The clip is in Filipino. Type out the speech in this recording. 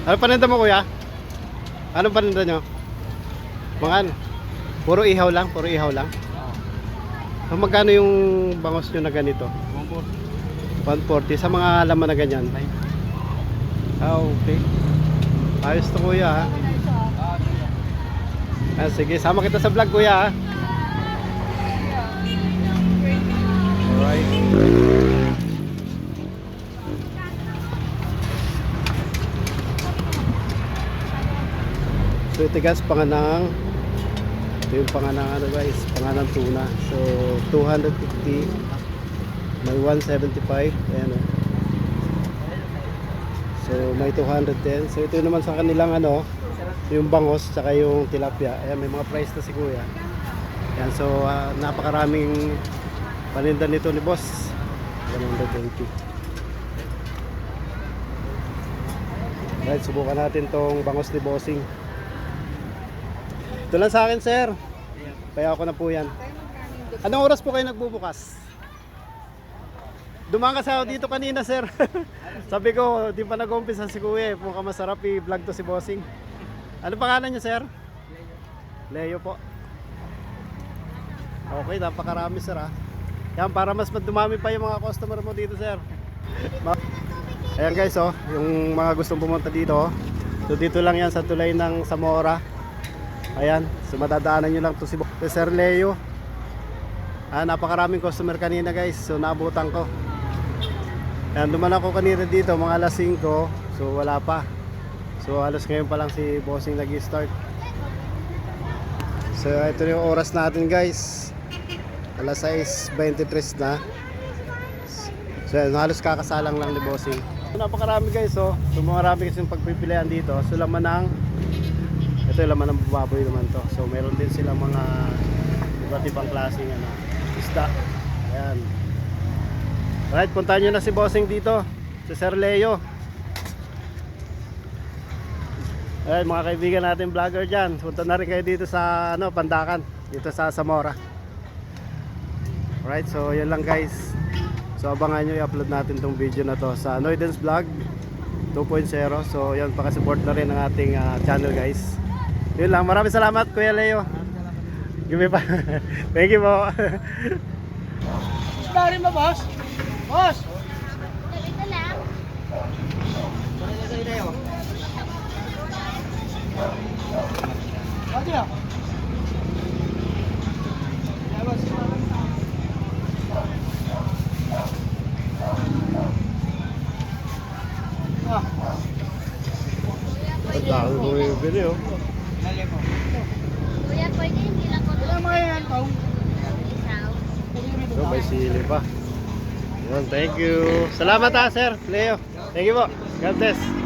Ano paninda mo kuya? Anong paninda nyo? Mga ano? Puro ihaw lang? Puro ihaw lang? So, magkano yung bangos nyo na ganito? 140 sa mga laman na ganyan. Ah, okay. Ayos to kuya ha. Ah, sige, sama kita sa vlog kuya ha. Alright. So ito guys, panganang. Ito yung panganang ano guys, panganang tuna. So 250. May 175. Ayan o. So may 210. So ito naman sa kanilang ano, yung bangos tsaka yung tilapia. Ayan, may mga price na si kuya. Ayan, so napakaraming paninda nito ni boss. 120. Right, subukan natin tong bangos ni bossing. Ito lang sa akin sir. Kaya ako na po yan. Anong oras po kayo nagbubukas? Dumaan kasi ako dito kanina sir. Sabi ko, di pa nag-umpisa si kuya. Mukhang masarap i-vlog to si bossing. Ano pangalan niyo sir? Leo po. Okay, napakarami sir ha. Yan, para mas dumami pa yung mga customer mo dito sir. Ayan guys oh, yung mga gustong pumunta dito. So dito lang yan sa tulay ng Zamora. Ayan, so madadaanan nyo lang to si Sir Leo. Napakaraming customer kanina guys. So naabutan ko. Ayan, duman ako kanina dito mga alas 5. So wala pa. So halos ngayon pa lang si bossing nag-start. So ito yung oras natin guys. Alas 6:23 na. So halos kakasalang lang ni bossing. So, napakarami guys oh. So marami kasi yung pagpipilian dito. So laman ng ito yung laman ng baboy naman to. So meron din silang mga iba't ibang klaseng ano, isda. Ayan. Alright, puntahan nyo na si bossing dito, si Sir Leo. Alright mga kaibigan natin vlogger dyan. Punta na rin kayo dito sa ano, Pandakan. Dito sa Zamora. Alright, so yun lang guys. So abangan nyo i-upload natin tong video na to sa Noydens Vlog 2.0. So yan, pakasupport na rin ang ating channel guys. Yun lang, maraming salamat Kuya Leo. Give me pa. Thank you po. Dari mo, boss? Boss! Ito lang. Pwede ah. Ang dami ko yung video. Kuya, pwede hindi lang ko ito. Ilang mga yan, Pao? Isaw. So may sili pa. Yun, thank you. Salamat ha Sir Leo. Thank you po. God bless.